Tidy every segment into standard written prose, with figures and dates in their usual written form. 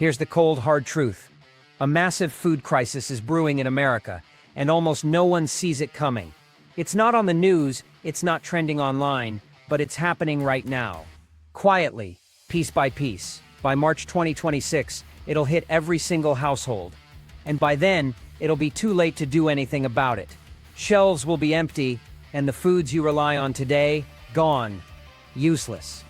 Here's the cold, hard truth. A massive food crisis is brewing in America, and almost no one sees it coming. It's not on the news, it's not trending online, but it's happening right now. Quietly, piece by piece. By March 2026, it'll hit every single household. And by then, it'll be too late to do anything about it. Shelves will be empty, and the foods you rely on today, gone. Useless.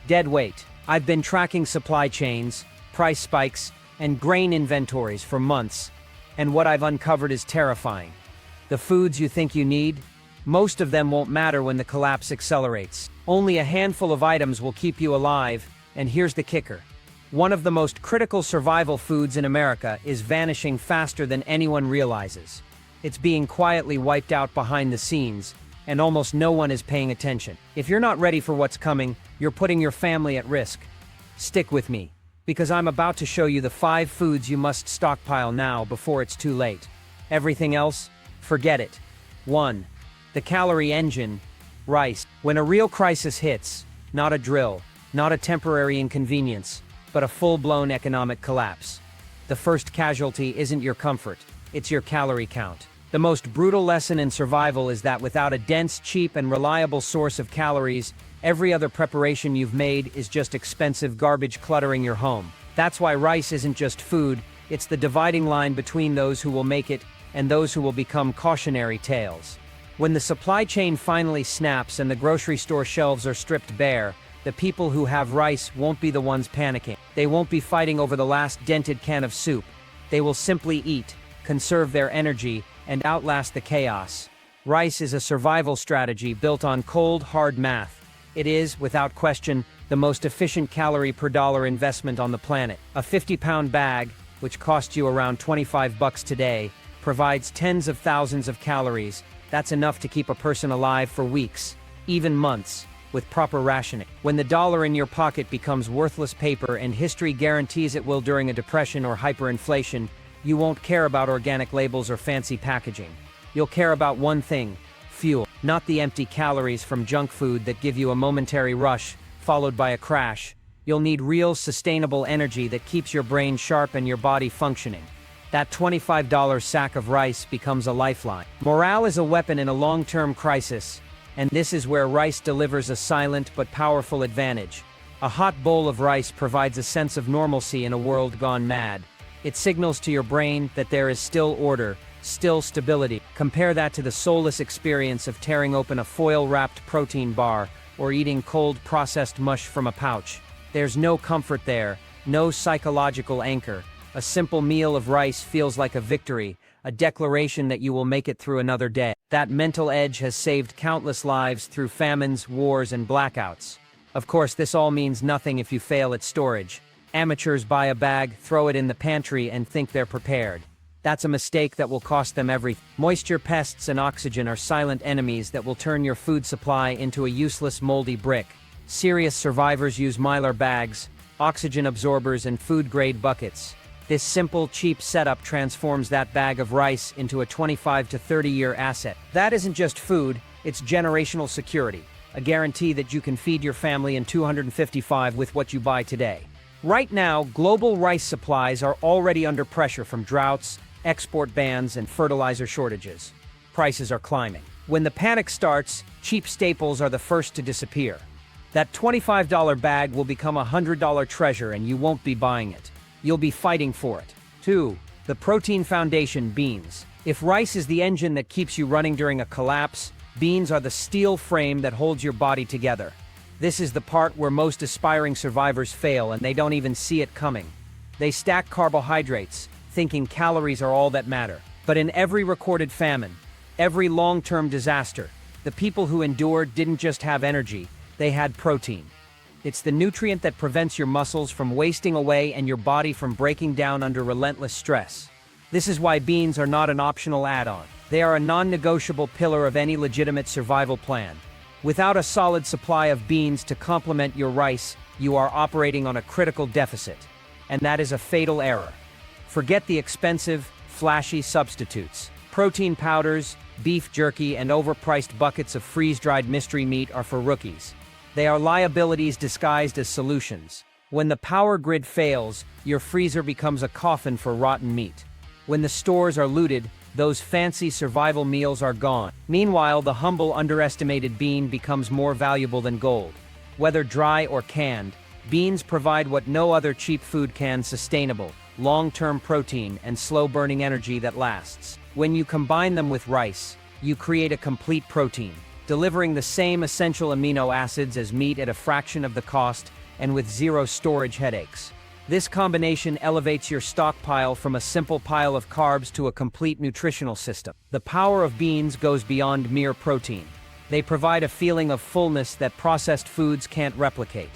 Dead weight. I've been tracking supply chains, price spikes, and grain inventories for months, and what I've uncovered is terrifying. The foods you think you need, most of them won't matter when the collapse accelerates. Only a handful of items will keep you alive, and here's the kicker. One of the most critical survival foods in America is vanishing faster than anyone realizes. It's being quietly wiped out behind the scenes, and almost no one is paying attention. If you're not ready for what's coming, you're putting your family at risk. Stick with me, because I'm about to show you the 5 foods you must stockpile now before it's too late. Everything else, forget it. 1. The calorie engine, rice. When a real crisis hits, not a drill, not a temporary inconvenience, but a full-blown economic collapse. The first casualty isn't your comfort, it's your calorie count. The most brutal lesson in survival is that without a dense, cheap, and reliable source of calories, every other preparation you've made is just expensive garbage cluttering your home. That's why rice isn't just food, it's the dividing line between those who will make it and those who will become cautionary tales. When the supply chain finally snaps and the grocery store shelves are stripped bare, the people who have rice won't be the ones panicking. They won't be fighting over the last dented can of soup. They will simply eat, conserve their energy, and outlast the chaos. Rice is a survival strategy built on cold, hard math. It is, without question, the most efficient calorie per dollar investment on the planet. A 50-pound bag, which costs you around $25 today, provides tens of thousands of calories. That's enough to keep a person alive for weeks, even months, with proper rationing. When the dollar in your pocket becomes worthless paper, and history guarantees it will during a depression or hyperinflation, you won't care about organic labels or fancy packaging. You'll care about one thing: fuel. Not the empty calories from junk food that give you a momentary rush, followed by a crash. You'll need real, sustainable energy that keeps your brain sharp and your body functioning. That $25 sack of rice becomes a lifeline. Morale is a weapon in a long-term crisis, and this is where rice delivers a silent but powerful advantage. A hot bowl of rice provides a sense of normalcy in a world gone mad. It signals to your brain that there is still order, still stability. Compare that to the soulless experience of tearing open a foil-wrapped protein bar or eating cold processed mush from a pouch. There's no comfort there, no psychological anchor. A simple meal of rice feels like a victory, a declaration that you will make it through another day. That mental edge has saved countless lives through famines, wars, and blackouts. Of course, this all means nothing if you fail at storage. Amateurs buy a bag, throw it in the pantry, and think they're prepared. That's a mistake that will cost them everything. Moisture, pests, and oxygen are silent enemies that will turn your food supply into a useless, moldy brick. Serious survivors use Mylar bags, oxygen absorbers, and food-grade buckets. This simple, cheap setup transforms that bag of rice into a 25 to 30-year asset. That isn't just food, it's generational security, a guarantee that you can feed your family in 255 with what you buy today. Right now, global rice supplies are already under pressure from droughts, export bans, and fertilizer shortages. Prices are climbing. When the panic starts, cheap staples are the first to disappear. That $25 bag will become a $100 treasure, and you won't be buying it. You'll be fighting for it. 2. The protein foundation, beans. If rice is the engine that keeps you running during a collapse, beans are the steel frame that holds your body together. This is the part where most aspiring survivors fail, and they don't even see it coming. They stack carbohydrates, thinking calories are all that matter. But in every recorded famine, every long-term disaster, the people who endured didn't just have energy, they had protein. It's the nutrient that prevents your muscles from wasting away and your body from breaking down under relentless stress. This is why beans are not an optional add-on. They are a non-negotiable pillar of any legitimate survival plan. Without a solid supply of beans to complement your rice, you are operating on a critical deficit. And that is a fatal error. Forget the expensive, flashy substitutes. Protein powders, beef jerky, and overpriced buckets of freeze-dried mystery meat are for rookies. They are liabilities disguised as solutions. When the power grid fails, your freezer becomes a coffin for rotten meat. When the stores are looted, those fancy survival meals are gone. Meanwhile, the humble, underestimated bean becomes more valuable than gold. Whether dry or canned, beans provide what no other cheap food can: sustainable, long-term protein and slow-burning energy that lasts. When you combine them with rice, you create a complete protein, delivering the same essential amino acids as meat at a fraction of the cost and with zero storage headaches. This combination elevates your stockpile from a simple pile of carbs to a complete nutritional system. The power of beans goes beyond mere protein. They provide a feeling of fullness that processed foods can't replicate.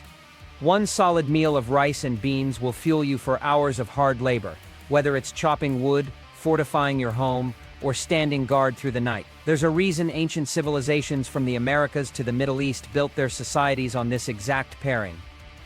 One solid meal of rice and beans will fuel you for hours of hard labor, whether it's chopping wood, fortifying your home, or standing guard through the night. There's a reason ancient civilizations from the Americas to the Middle East built their societies on this exact pairing.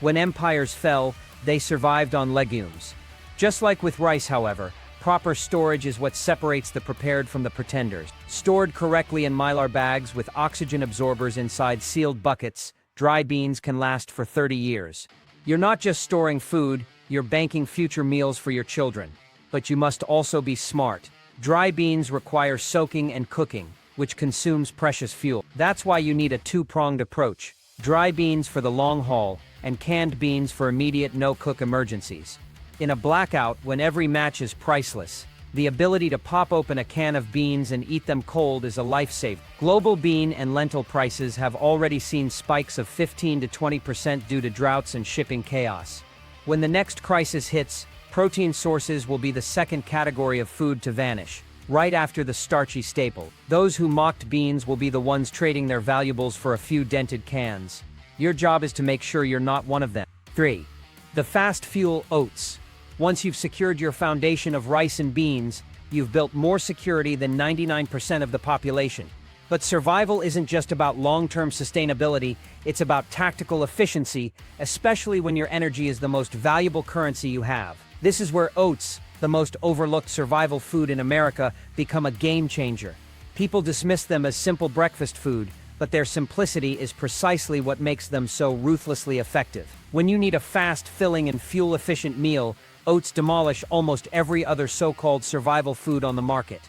When empires fell, they survived on legumes. Just like with rice, however, proper storage is what separates the prepared from the pretenders. Stored correctly in mylar bags with oxygen absorbers inside sealed buckets, dry beans can last for 30 years. You're not just storing food, you're banking future meals for your children. But you must also be smart. Dry beans require soaking and cooking, which consumes precious fuel. That's why you need a two-pronged approach: dry beans for the long haul, and canned beans for immediate no-cook emergencies. In a blackout, when every match is priceless, the ability to pop open a can of beans and eat them cold is a lifesaver. Global bean and lentil prices have already seen spikes of 15 to 20% due to droughts and shipping chaos. When the next crisis hits, protein sources will be the second category of food to vanish, right after the starchy staple. Those who mocked beans will be the ones trading their valuables for a few dented cans. Your job is to make sure you're not one of them. 3. The fast fuel: oats. Once you've secured your foundation of rice and beans, you've built more security than 99% of the population. But survival isn't just about long-term sustainability, it's about tactical efficiency, especially when your energy is the most valuable currency you have. This is where oats, the most overlooked survival food in America, become a game changer. People dismiss them as simple breakfast food, but their simplicity is precisely what makes them so ruthlessly effective. When you need a fast, filling, and fuel-efficient meal, oats demolish almost every other so-called survival food on the market.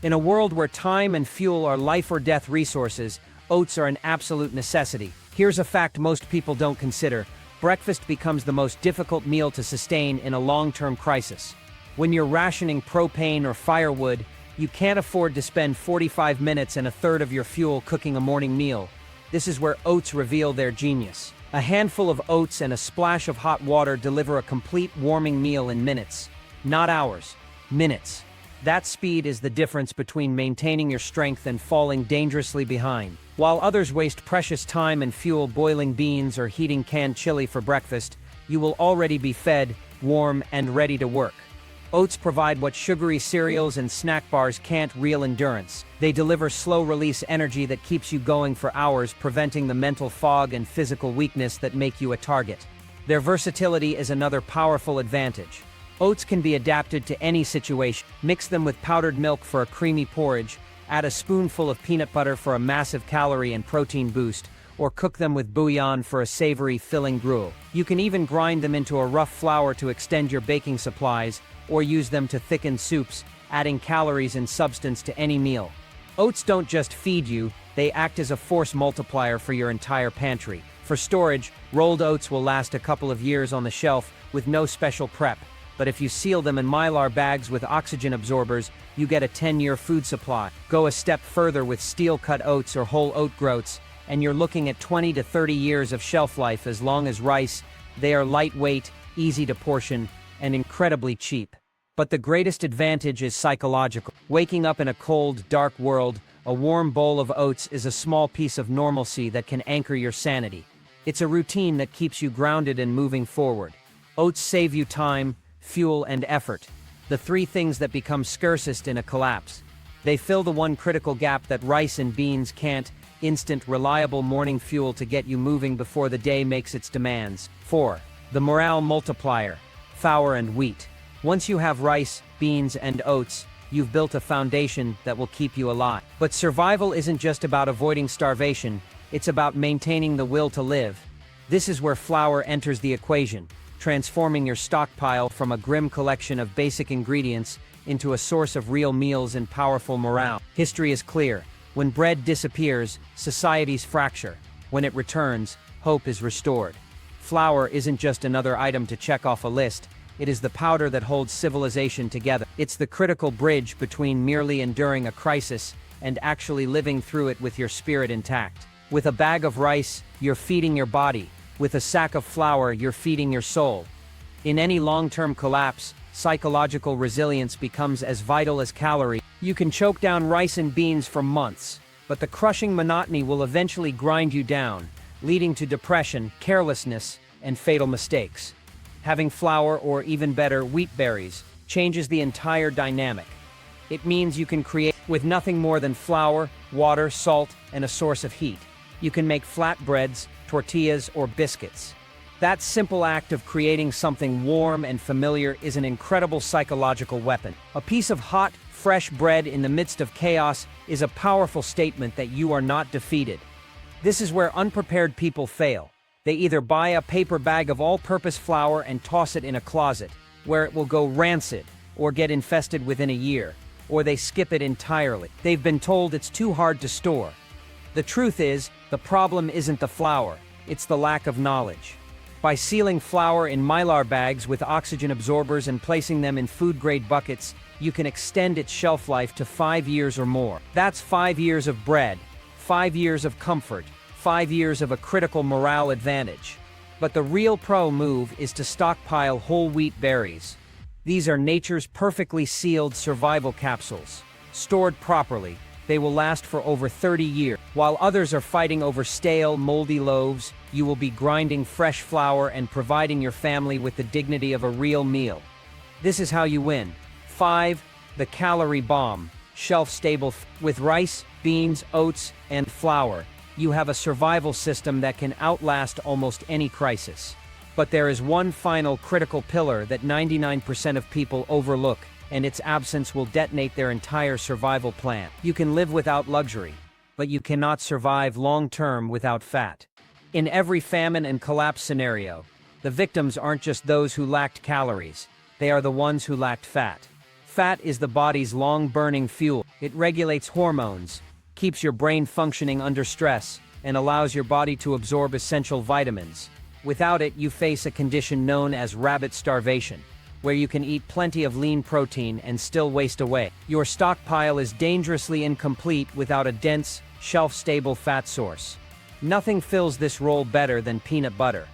In a world where time and fuel are life-or-death resources, oats are an absolute necessity. Here's a fact most people don't consider: breakfast becomes the most difficult meal to sustain in a long-term crisis. When you're rationing propane or firewood, you can't afford to spend 45 minutes and a third of your fuel cooking a morning meal. This is where oats reveal their genius. A handful of oats and a splash of hot water deliver a complete warming meal in minutes. Not hours, minutes. That speed is the difference between maintaining your strength and falling dangerously behind. While others waste precious time and fuel boiling beans or heating canned chili for breakfast, you will already be fed, warm, and ready to work. Oats provide what sugary cereals and snack bars can't: real endurance. They deliver slow-release energy that keeps you going for hours, preventing the mental fog and physical weakness that make you a target. Their versatility is another powerful advantage. Oats can be adapted to any situation. Mix them with powdered milk for a creamy porridge, add a spoonful of peanut butter for a massive calorie and protein boost, or cook them with bouillon for a savory, filling gruel. You can even grind them into a rough flour to extend your baking supplies, or use them to thicken soups, adding calories and substance to any meal. Oats don't just feed you, they act as a force multiplier for your entire pantry. For storage, rolled oats will last a couple of years on the shelf with no special prep. But if you seal them in mylar bags with oxygen absorbers, you get a 10-year food supply. Go a step further with steel-cut oats or whole oat groats, and you're looking at 20 to 30 years of shelf life as long as rice. They are lightweight, easy to portion, and incredibly cheap. But the greatest advantage is psychological. Waking up in a cold, dark world, a warm bowl of oats is a small piece of normalcy that can anchor your sanity. It's a routine that keeps you grounded and moving forward. Oats save you time, fuel, and effort, the three things that become scarcest in a collapse. They fill the one critical gap that rice and beans can't: instant, reliable morning fuel to get you moving before the day makes its demands. 4. The morale multiplier: flour and wheat. Once you have rice, beans, and oats, you've built a foundation that will keep you alive. But survival isn't just about avoiding starvation, it's about maintaining the will to live. This is where flour enters the equation. transforming your stockpile from a grim collection of basic ingredients into a source of real meals and powerful morale. History is clear. When bread disappears, societies fracture. When it returns, hope is restored. Flour isn't just another item to check off a list, it is the powder that holds civilization together. It's the critical bridge between merely enduring a crisis and actually living through it with your spirit intact. With a bag of rice, you're feeding your body. With a sack of flour, you're feeding your soul. In any long-term collapse, psychological resilience becomes as vital as calories. You can choke down rice and beans for months, but the crushing monotony will eventually grind you down, leading to depression, carelessness, and fatal mistakes. Having flour, or even better, wheat berries, changes the entire dynamic. It means you can create with nothing more than flour, water, salt, and a source of heat. You can make flatbreads, tortillas, or biscuits. That simple act of creating something warm and familiar is an incredible psychological weapon. A piece of hot, fresh bread in the midst of chaos is a powerful statement that you are not defeated. This is where unprepared people fail. They either buy a paper bag of all-purpose flour and toss it in a closet, where it will go rancid or get infested within a year, or they skip it entirely. They've been told it's too hard to store. The truth is, the problem isn't the flour, it's the lack of knowledge. By sealing flour in Mylar bags with oxygen absorbers and placing them in food-grade buckets, you can extend its shelf life to 5 years or more. That's 5 years of bread, 5 years of comfort, 5 years of a critical morale advantage. But the real pro move is to stockpile whole wheat berries. These are nature's perfectly sealed survival capsules. Stored properly, they will last for over 30 years. While others are fighting over stale, moldy loaves, you will be grinding fresh flour and providing your family with the dignity of a real meal. This is how you win. 5. The calorie bomb. Shelf-stable. With rice, beans, oats, and flour, you have a survival system that can outlast almost any crisis. But there is one final critical pillar that 99% of people overlook, and its absence will detonate their entire survival plan. You can live without luxury, but you cannot survive long-term without fat. In every famine and collapse scenario, the victims aren't just those who lacked calories, they are the ones who lacked fat. Fat is the body's long-burning fuel. It regulates hormones, keeps your brain functioning under stress, and allows your body to absorb essential vitamins. Without it, you face a condition known as rabbit starvation, where you can eat plenty of lean protein and still waste away. Your stockpile is dangerously incomplete without a dense, shelf-stable fat source. Nothing fills this role better than peanut butter.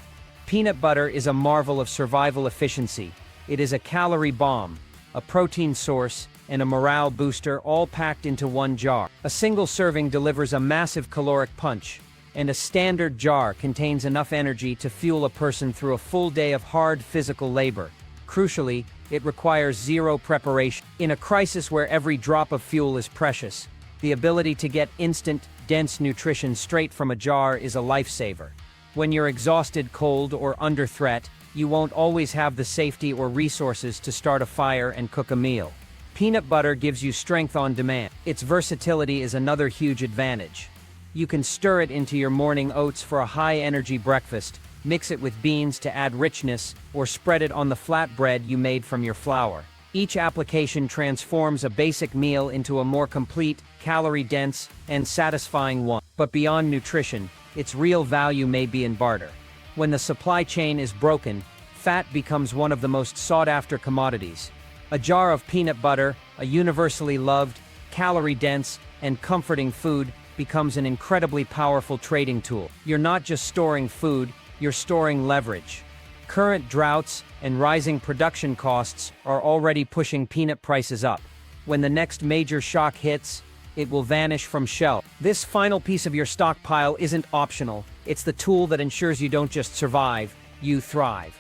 Peanut butter is a marvel of survival efficiency. It is a calorie bomb, a protein source, and a morale booster, all packed into one jar. A single serving delivers a massive caloric punch, and a standard jar contains enough energy to fuel a person through a full day of hard physical labor. Crucially, it requires zero preparation. In a crisis where every drop of fuel is precious, the ability to get instant, dense nutrition straight from a jar is a lifesaver. When you're exhausted, cold, or under threat, you won't always have the safety or resources to start a fire and cook a meal. Peanut butter gives you strength on demand. Its versatility is another huge advantage. You can stir it into your morning oats for a high-energy breakfast, mix it with beans to add richness, or spread it on the flatbread you made from your flour. Each application transforms a basic meal into a more complete, calorie-dense, and satisfying one. But beyond nutrition, its real value may be in barter. When the supply chain is broken, fat becomes one of the most sought-after commodities. A jar of peanut butter, a universally loved, calorie-dense, and comforting food, becomes an incredibly powerful trading tool. You're not just storing food, you're storing leverage. Current droughts and rising production costs are already pushing peanut prices up. When the next major shock hits, it will vanish from shelf. This final piece of your stockpile isn't optional, it's the tool that ensures you don't just survive, you thrive.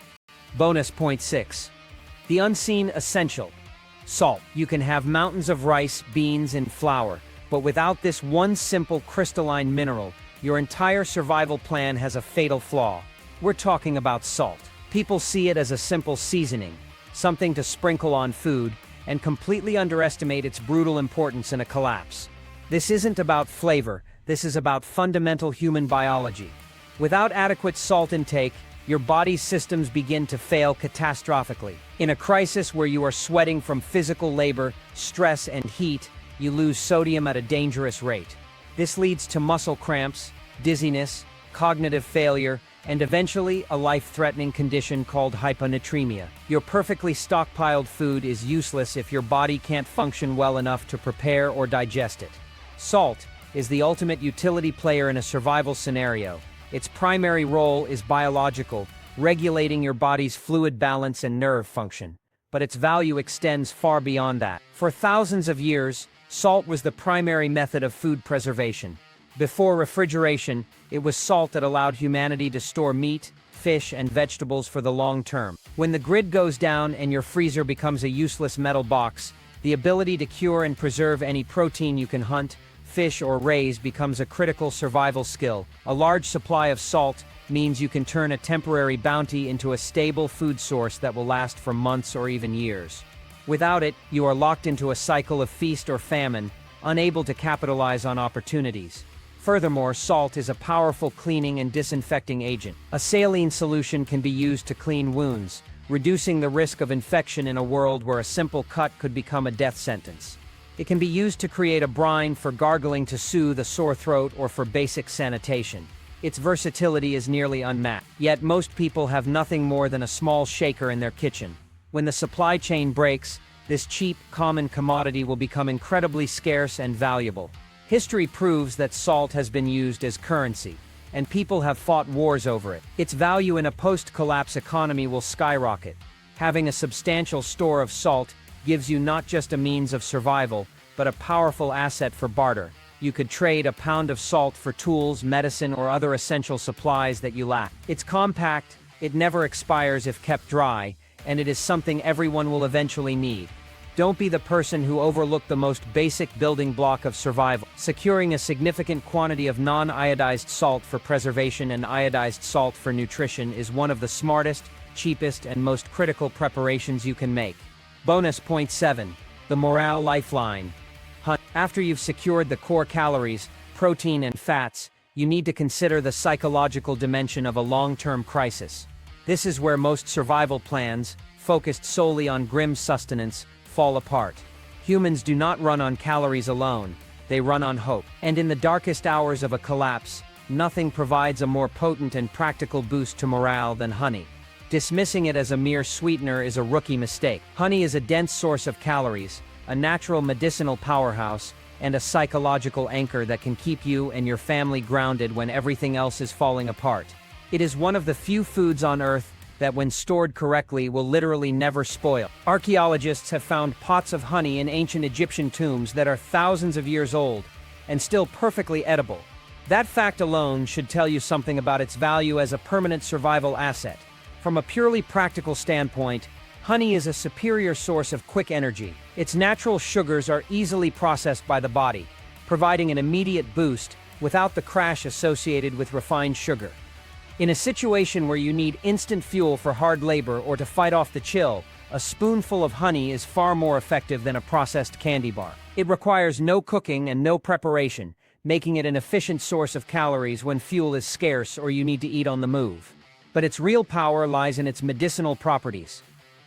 Bonus point 6. The unseen essential. Salt. You can have mountains of rice, beans, and flour, but without this one simple crystalline mineral, your entire survival plan has a fatal flaw. We're talking about salt. People see it as a simple seasoning, something to sprinkle on food, and completely underestimate its brutal importance in a collapse. This isn't about flavor, this is about fundamental human biology. Without adequate salt intake, your body's systems begin to fail catastrophically. In a crisis where you are sweating from physical labor, stress, and heat, you lose sodium at a dangerous rate. This leads to muscle cramps, dizziness, cognitive failure, and eventually a life-threatening condition called hyponatremia. Your perfectly stockpiled food is useless if your body can't function well enough to prepare or digest it. Salt is the ultimate utility player in a survival scenario. Its primary role is biological, regulating your body's fluid balance and nerve function. But its value extends far beyond that. For thousands of years, salt was the primary method of food preservation. Before refrigeration, it was salt that allowed humanity to store meat, fish, and vegetables for the long term. When the grid goes down and your freezer becomes a useless metal box, the ability to cure and preserve any protein you can hunt, fish, or raise becomes a critical survival skill. A large supply of salt means you can turn a temporary bounty into a stable food source that will last for months or even years. Without it, you are locked into a cycle of feast or famine, unable to capitalize on opportunities. Furthermore, salt is a powerful cleaning and disinfecting agent. A saline solution can be used to clean wounds, reducing the risk of infection in a world where a simple cut could become a death sentence. It can be used to create a brine for gargling to soothe a sore throat or for basic sanitation. Its versatility is nearly unmatched. Yet most people have nothing more than a small shaker in their kitchen. When the supply chain breaks, this cheap, common commodity will become incredibly scarce and valuable. History proves that salt has been used as currency, and people have fought wars over it. Its value in a post-collapse economy will skyrocket. Having a substantial store of salt gives you not just a means of survival, but a powerful asset for barter. You could trade a pound of salt for tools, medicine, or other essential supplies that you lack. It's compact, it never expires if kept dry, and it is something everyone will eventually need. Don't be the person who overlooked the most basic building block of survival. Securing a significant quantity of non-iodized salt for preservation and iodized salt for nutrition is one of the smartest, cheapest, and most critical preparations you can make. Bonus point 7. The morale lifeline. After you've secured the core calories, protein, and fats, you need to consider the psychological dimension of a long-term crisis. This is where most survival plans, focused solely on grim sustenance, fall apart. Humans do not run on calories alone, they run on hope. And in the darkest hours of a collapse, nothing provides a more potent and practical boost to morale than honey. Dismissing it as a mere sweetener is a rookie mistake. Honey is a dense source of calories, a natural medicinal powerhouse, and a psychological anchor that can keep you and your family grounded when everything else is falling apart. It is one of the few foods on Earth that, when stored correctly, will literally never spoil. Archaeologists have found pots of honey in ancient Egyptian tombs that are thousands of years old and still perfectly edible. That fact alone should tell you something about its value as a permanent survival asset. From a purely practical standpoint, honey is a superior source of quick energy. Its natural sugars are easily processed by the body, providing an immediate boost without the crash associated with refined sugar. In a situation where you need instant fuel for hard labor or to fight off the chill, a spoonful of honey is far more effective than a processed candy bar. It requires no cooking and no preparation, making it an efficient source of calories when fuel is scarce or you need to eat on the move. But its real power lies in its medicinal properties.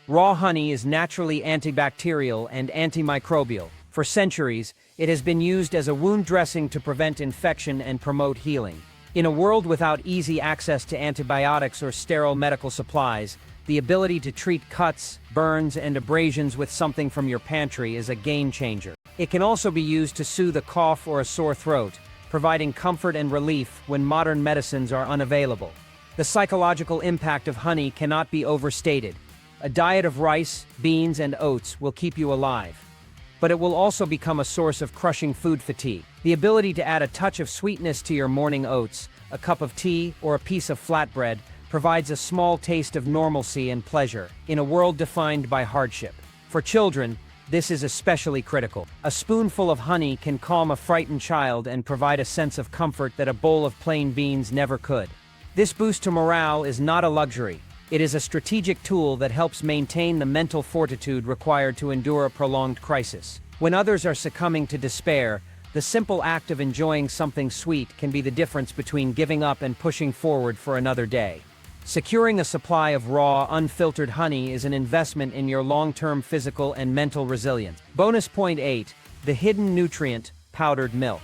Raw honey is naturally antibacterial and antimicrobial. For centuries, it has been used as a wound dressing to prevent infection and promote healing. In a world without easy access to antibiotics or sterile medical supplies, the ability to treat cuts, burns, and abrasions with something from your pantry is a game changer. It can also be used to soothe a cough or a sore throat, providing comfort and relief when modern medicines are unavailable. The psychological impact of honey cannot be overstated. A diet of rice, beans, and oats will keep you alive. But it will also become a source of crushing food fatigue. The ability to add a touch of sweetness to your morning oats, a cup of tea, or a piece of flatbread provides a small taste of normalcy and pleasure in a world defined by hardship. For children, this is especially critical. A spoonful of honey can calm a frightened child and provide a sense of comfort that a bowl of plain beans never could. This boost to morale is not a luxury. It is a strategic tool that helps maintain the mental fortitude required to endure a prolonged crisis. When others are succumbing to despair, the simple act of enjoying something sweet can be the difference between giving up and pushing forward for another day. Securing a supply of raw, unfiltered honey is an investment in your long-term physical and mental resilience. Bonus point 8, the hidden nutrient, powdered milk.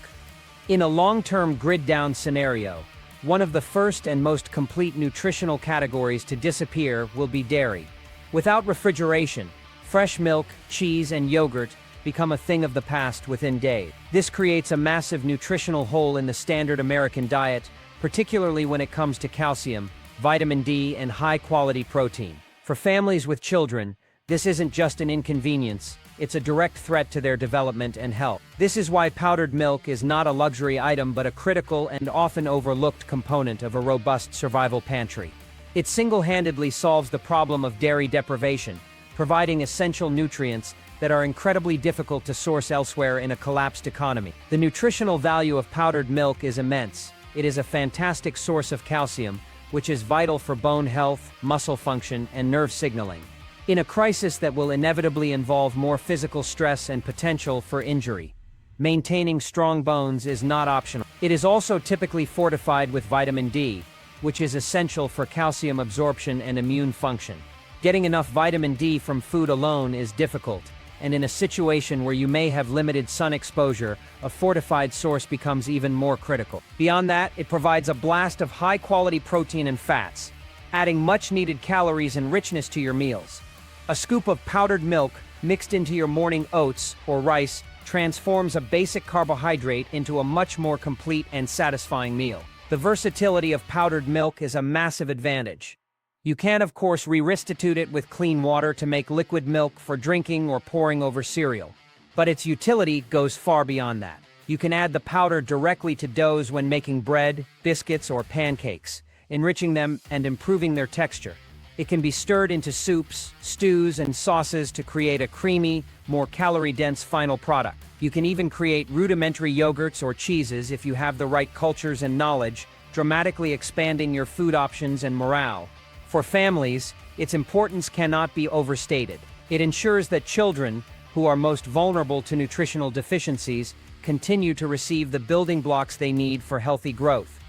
In a long-term grid-down scenario, one of the first and most complete nutritional categories to disappear will be dairy. Without refrigeration, fresh milk, cheese, and yogurt become a thing of the past within days. This creates a massive nutritional hole in the standard American diet, particularly when it comes to calcium, vitamin D, and high-quality protein. For families with children, this isn't just an inconvenience, it's a direct threat to their development and health. This is why powdered milk is not a luxury item but a critical and often overlooked component of a robust survival pantry. It single-handedly solves the problem of dairy deprivation, providing essential nutrients that are incredibly difficult to source elsewhere in a collapsed economy. The nutritional value of powdered milk is immense. It is a fantastic source of calcium, which is vital for bone health, muscle function, and nerve signaling. In a crisis that will inevitably involve more physical stress and potential for injury, maintaining strong bones is not optional. It is also typically fortified with vitamin D, which is essential for calcium absorption and immune function. Getting enough vitamin D from food alone is difficult, and in a situation where you may have limited sun exposure, a fortified source becomes even more critical. Beyond that, it provides a blast of high-quality protein and fats, adding much-needed calories and richness to your meals. A scoop of powdered milk mixed into your morning oats or rice transforms a basic carbohydrate into a much more complete and satisfying meal. The versatility of powdered milk is a massive advantage. You can, of course, restitute it with clean water to make liquid milk for drinking or pouring over cereal. But its utility goes far beyond that. You can add the powder directly to doughs when making bread, biscuits, or pancakes, enriching them and improving their texture. It can be stirred into soups, stews, and sauces to create a creamy, more calorie-dense final product. You can even create rudimentary yogurts or cheeses if you have the right cultures and knowledge, dramatically expanding your food options and morale. For families, its importance cannot be overstated. It ensures that children, who are most vulnerable to nutritional deficiencies, continue to receive the building blocks they need for healthy growth.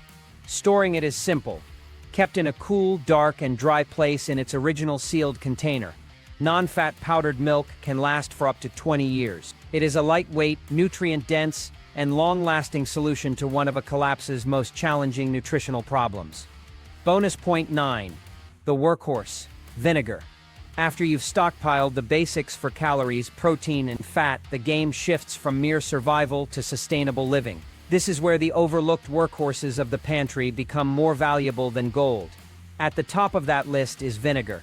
Storing it is simple. Kept in a cool, dark, and dry place in its original sealed container, non-fat powdered milk can last for up to 20 years. It is a lightweight, nutrient-dense, and long-lasting solution to one of a collapse's most challenging nutritional problems. Bonus point 9. The workhorse, vinegar. After you've stockpiled the basics for calories, protein, and fat, the game shifts from mere survival to sustainable living. This is where the overlooked workhorses of the pantry become more valuable than gold. At the top of that list is vinegar.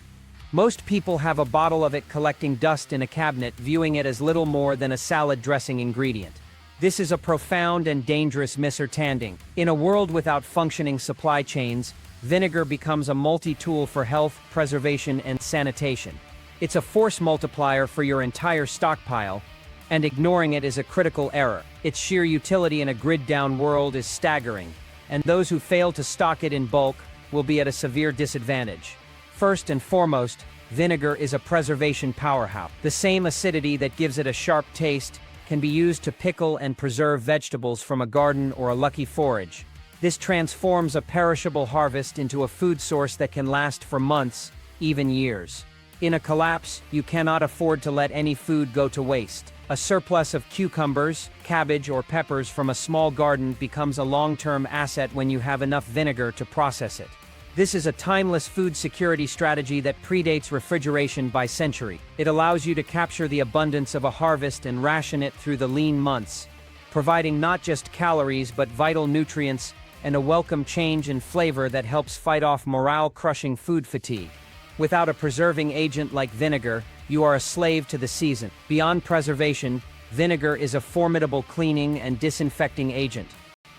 Most people have a bottle of it collecting dust in a cabinet, viewing it as little more than a salad dressing ingredient. This is a profound and dangerous misunderstanding. In a world without functioning supply chains, vinegar becomes a multi-tool for health, preservation, and sanitation. It's a force multiplier for your entire stockpile, and ignoring it is a critical error. Its sheer utility in a grid-down world is staggering, and those who fail to stock it in bulk will be at a severe disadvantage. First and foremost, vinegar is a preservation powerhouse. The same acidity that gives it a sharp taste can be used to pickle and preserve vegetables from a garden or a lucky forage. This transforms a perishable harvest into a food source that can last for months, even years. In a collapse, you cannot afford to let any food go to waste. A surplus of cucumbers, cabbage, or peppers from a small garden becomes a long-term asset when you have enough vinegar to process it. This is a timeless food security strategy that predates refrigeration by century. It allows you to capture the abundance of a harvest and ration it through the lean months, providing not just calories but vital nutrients and a welcome change in flavor that helps fight off morale-crushing food fatigue. Without a preserving agent like vinegar, you are a slave to the season. Beyond preservation, vinegar is a formidable cleaning and disinfecting agent.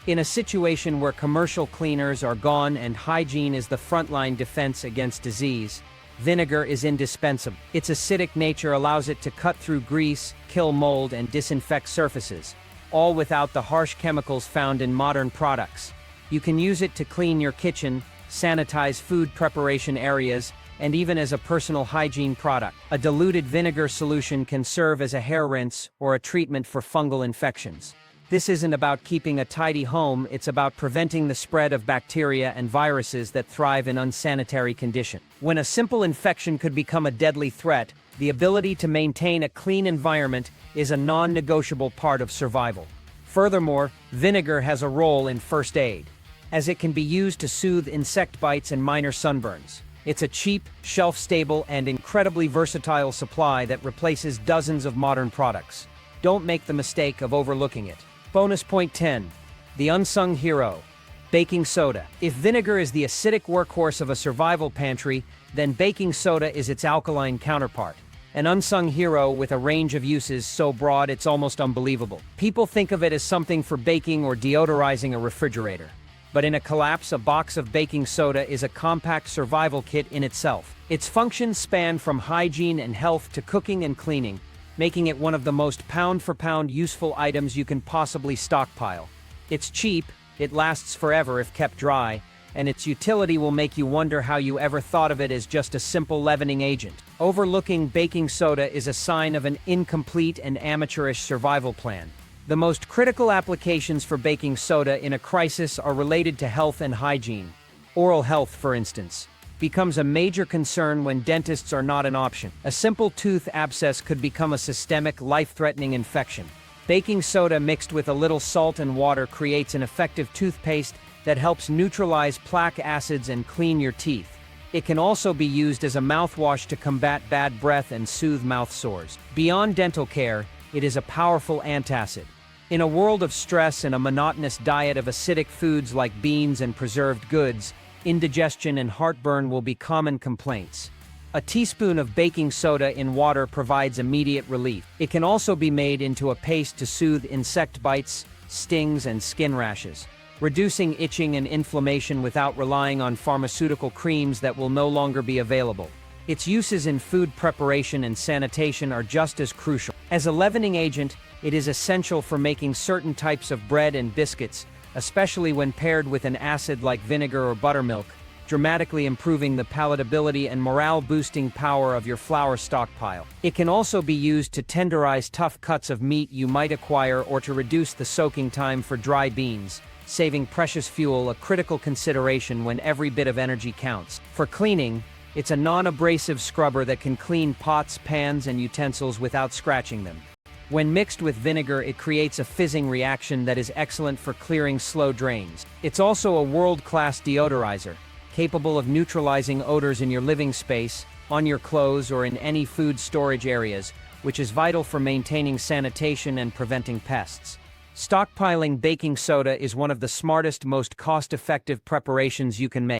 In a situation where commercial cleaners are gone and hygiene is the frontline defense against disease, vinegar is indispensable. Its acidic nature allows it to cut through grease, kill mold, and disinfect surfaces, all without the harsh chemicals found in modern products. You can use it to clean your kitchen, sanitize food preparation areas, and even as a personal hygiene product. A diluted vinegar solution can serve as a hair rinse or a treatment for fungal infections. This isn't about keeping a tidy home, it's about preventing the spread of bacteria and viruses that thrive in unsanitary conditions. When a simple infection could become a deadly threat, the ability to maintain a clean environment is a non-negotiable part of survival. Furthermore, vinegar has a role in first aid, as it can be used to soothe insect bites and minor sunburns. It's a cheap, shelf-stable, and incredibly versatile supply that replaces dozens of modern products. Don't make the mistake of overlooking it. Bonus point 10. The unsung hero. Baking soda. If vinegar is the acidic workhorse of a survival pantry, then baking soda is its alkaline counterpart. An unsung hero with a range of uses so broad it's almost unbelievable. People think of it as something for baking or deodorizing a refrigerator. But in a collapse, a box of baking soda is a compact survival kit in itself. Its functions span from hygiene and health to cooking and cleaning, making it one of the most pound-for-pound useful items you can possibly stockpile. It's cheap, it lasts forever if kept dry, and its utility will make you wonder how you ever thought of it as just a simple leavening agent. Overlooking baking soda is a sign of an incomplete and amateurish survival plan. The most critical applications for baking soda in a crisis are related to health and hygiene. Oral health, for instance, becomes a major concern when dentists are not an option. A simple tooth abscess could become a systemic, life-threatening infection. Baking soda mixed with a little salt and water creates an effective toothpaste that helps neutralize plaque acids and clean your teeth. It can also be used as a mouthwash to combat bad breath and soothe mouth sores. Beyond dental care, it is a powerful antacid. In a world of stress and a monotonous diet of acidic foods like beans and preserved goods, indigestion and heartburn will be common complaints. A teaspoon of baking soda in water provides immediate relief. It can also be made into a paste to soothe insect bites, stings, and skin rashes, reducing itching and inflammation without relying on pharmaceutical creams that will no longer be available. Its uses in food preparation and sanitation are just as crucial. As a leavening agent, it is essential for making certain types of bread and biscuits, especially when paired with an acid like vinegar or buttermilk, dramatically improving the palatability and morale-boosting power of your flour stockpile. It can also be used to tenderize tough cuts of meat you might acquire or to reduce the soaking time for dry beans, saving precious fuel, a critical consideration when every bit of energy counts. For cleaning, it's a non-abrasive scrubber that can clean pots, pans, and utensils without scratching them. When mixed with vinegar, it creates a fizzing reaction that is excellent for clearing slow drains. It's also a world-class deodorizer, capable of neutralizing odors in your living space, on your clothes, or in any food storage areas, which is vital for maintaining sanitation and preventing pests. Stockpiling baking soda is one of the smartest, most cost-effective preparations you can make.